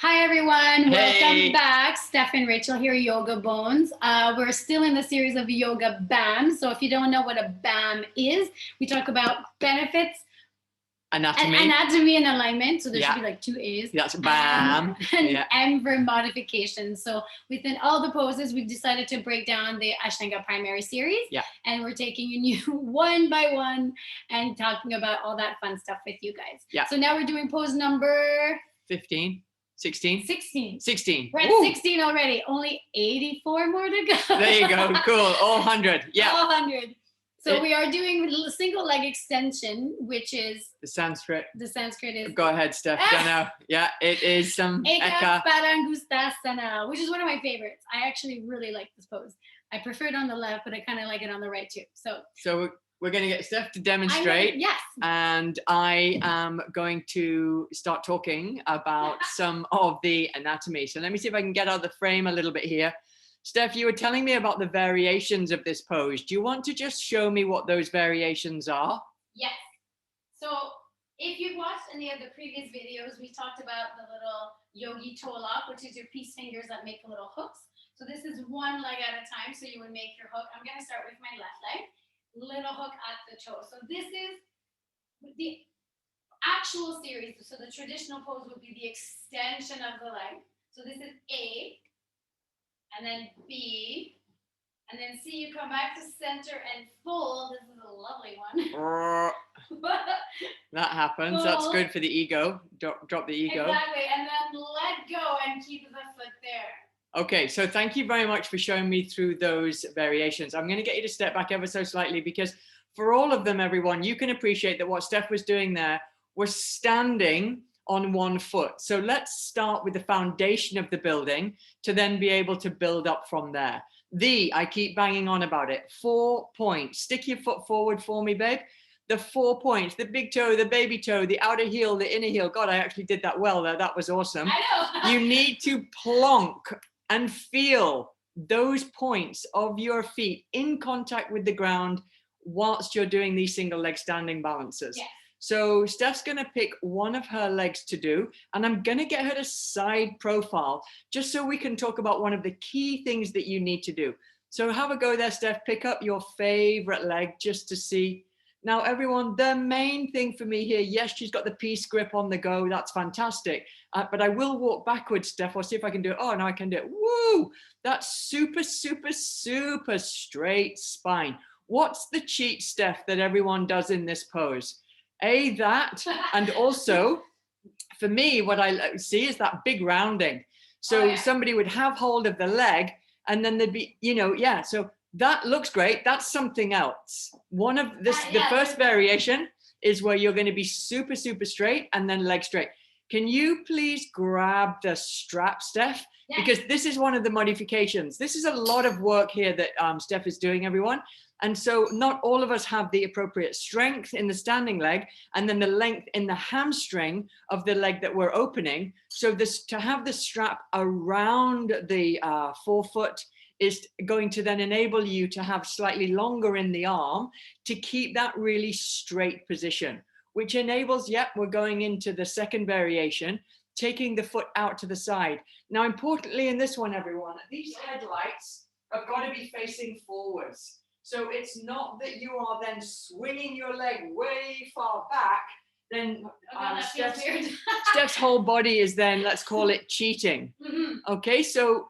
Hi everyone, Hey. welcome back. Steph and Rachel here, Yoga Bones. We're still in the series of Yoga B.A.M. So if you don't know what a B.A.M is, we talk about benefits, anatomy and alignment. So there should be like 2 A's. That's B.A.M. And M for modification. So within all the poses, we've decided to break down the Ashtanga primary series. Yeah. And we're taking you one by one and talking about all that fun stuff with you guys. Yeah. So now we're doing pose number 15. 16? 16. 16. We're at 16 already. Only 84 more to go. There you go. Cool. All 100. Yeah. All 100. So we are doing a single leg extension, which is the Sanskrit. The Sanskrit is. Go ahead, Steph. Don't know. Yeah, it is some Eka Padangusthasana, which is one of my favorites. I actually really like this pose. I prefer it on the left, but I kind of like it on the right too. So we're going to get Steph to demonstrate. Yes. And I am going to start talking about some of the anatomy. So let me see if I can get out of the frame a little bit here. Steph, you were telling me about the variations of this pose. Do you want to just show me what those variations are? Yes. So if you've watched any of the previous videos, we talked about the little yogi toe lock, which is your peace fingers that make little hooks. So this is one leg at a time. So you would make your hook. I'm going to start with my left leg. Little hook at the toe. So this is the actual series. So the traditional pose would be the extension of the leg. So this is A, and then B, and then C. You come back to center and fold. This is a lovely one. That happens. That's good for the ego. Drop the ego. Exactly. And then let go and keep the foot there. Okay, so thank you very much for showing me through those variations. I'm going to get you to step back ever so slightly because for all of them, everyone, you can appreciate that what Steph was doing there was standing on one foot. So let's start with the foundation of the building to then be able to build up from there. I keep banging on about it, 4 points. Stick your foot forward for me, babe. The 4 points, the big toe, the baby toe, the outer heel, the inner heel. God, I actually did that well there. That was awesome. I know. You need to plonk and feel those points of your feet in contact with the ground whilst you're doing these single leg standing balances. Yes. So Steph's going to pick one of her legs to do, and I'm going to get her to side profile just so we can talk about one of the key things that you need to do. So have a go there, Steph. Pick up your favorite leg just to see. Now, everyone, the main thing for me here, yes, she's got the peace grip on the go. That's fantastic. But I will walk backwards, Steph. I'll see if I can do it. Oh, no, I can do it. Woo! That's super, super, super straight spine. What's the cheat, Steph, that everyone does in this pose? That, and also, for me, what I see is that big rounding. So somebody would have hold of the leg, and then there'd be, so that looks great. That's something else. One of this, the first variation is where you're going to be super, super straight and then leg straight. Can you please grab the strap, Steph? Yeah. Because this is one of the modifications. This is a lot of work here that Steph is doing, everyone. And so not all of us have the appropriate strength in the standing leg and then the length in the hamstring of the leg that we're opening. So to have the strap around the forefoot is going to then enable you to have slightly longer in the arm to keep that really straight position, which enables, we're going into the second variation, taking the foot out to the side. Now, importantly in this one, everyone, these headlights have got to be facing forwards. So it's not that you are then swinging your leg way far back, then Steph's whole body is then, let's call it cheating. Mm-hmm. Okay, so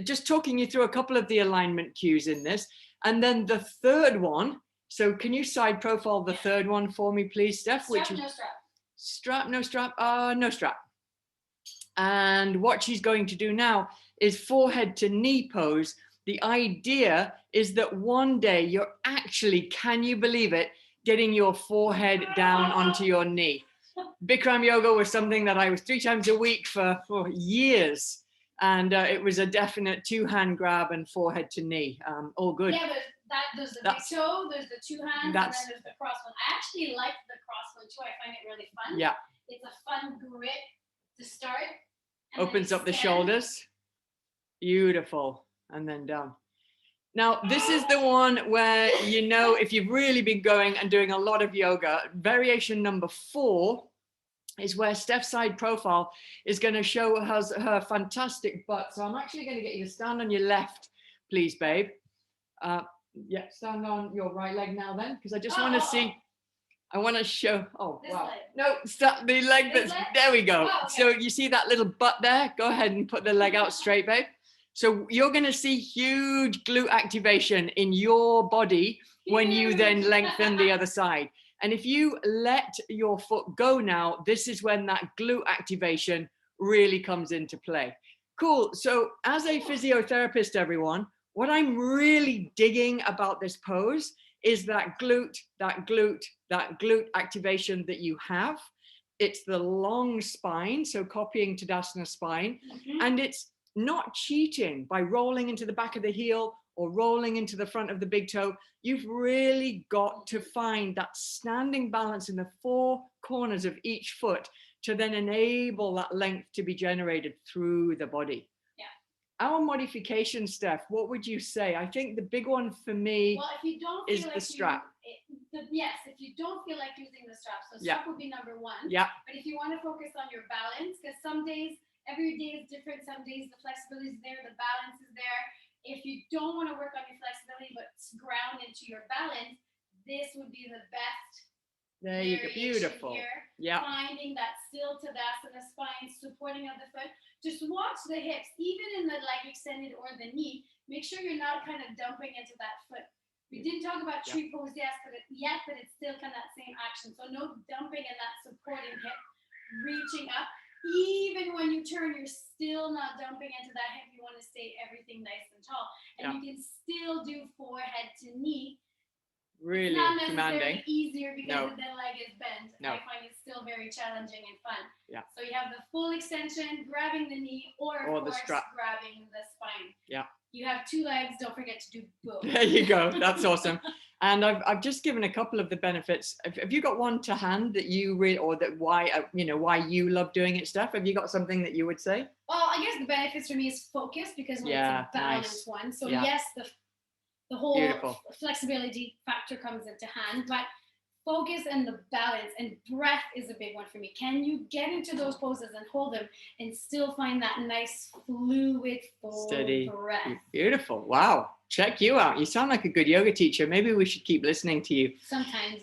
just talking you through a couple of the alignment cues in this. And then the third one, so can you side profile the third one for me, please, Steph? Strap, no strap. Strap, no strap, no strap. And what she's going to do now is forehead to knee pose. The idea is that one day you're actually, can you believe it, getting your forehead down onto your knee. Bikram yoga was something that I was 3 times a week for years. And it was a definite 2-hand grab and forehead to knee. All good. Yeah, but there's the big toe, there's the 2 hands, and then there's the cross one. I actually like the cross one too. I find it really fun. Yeah. It's a fun grip to start. Opens up the shoulders. Beautiful. And then down. Now, this is the one where, if you've really been going and doing a lot of yoga, variation number 4 is where Steph's side profile is going to show us her fantastic butt. So I'm actually going to get you to stand on your left, please, babe. Yeah, stand on your right leg now then, because I just want to see. I want to show, oh, This wow. leg. No, stop the leg that's, there we go. Oh, okay. So you see that little butt there? Go ahead and put the leg out straight, babe. So you're going to see huge glute activation in your body when you then lengthen the other side. And if you let your foot go now, this is when that glute activation really comes into play. Cool. So as a physiotherapist, everyone, what I'm really digging about this pose is that glute activation that you have. It's the long spine, so copying Tadasana spine, and it's not cheating by rolling into the back of the heel or rolling into the front of the big toe. You've really got to find that standing balance in the four corners of each foot to then enable that length to be generated through the body. Our modification, Steph, what would you say? I think the big one for me is the strap. Yes, if you don't feel like using the strap, so strap would be number one. Yeah. But if you want to focus on your balance, because some days, every day is different. Some days the flexibility is there, the balance is there. If you don't want to work on your flexibility, but ground into your balance, this would be the best. There you go, beautiful. Yeah. Finding that still Tadasana spine, supporting of the foot. Just watch the hips, even in the leg extended or the knee. Make sure you're not kind of dumping into that foot. We didn't talk about tree pose but it's still kind of that same action. So no dumping in that supporting hip, reaching up. Even when you turn, you're still not dumping into that hip. You want to stay everything nice and tall. And you can still do forehead to knee. Really not necessarily demanding. easier because the leg is bent. I find it still very challenging and fun. Yeah. So you have the full extension, grabbing the knee, or the strap, grabbing the spine. Yeah. You have two legs. Don't forget to do both. There you go. That's awesome. And I've just given a couple of the benefits. Have you got one to hand that you really, or that why you love doing it, Steph? Have you got something that you would say? Well, I guess the benefits for me is focus, because when it's a balanced one. So yes, the whole flexibility factor comes into hand, but focus and the balance and breath is a big one for me. Can you get into those poses and hold them and still find that nice fluid, full steady breath? Beautiful. Wow. Check you out. You sound like a good yoga teacher. Maybe we should keep listening to you. Sometimes,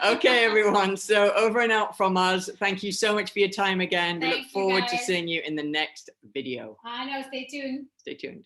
Okay, everyone. So over and out from us. Thank you so much for your time again. We look forward to seeing you in the next video. I know. Stay tuned. Stay tuned.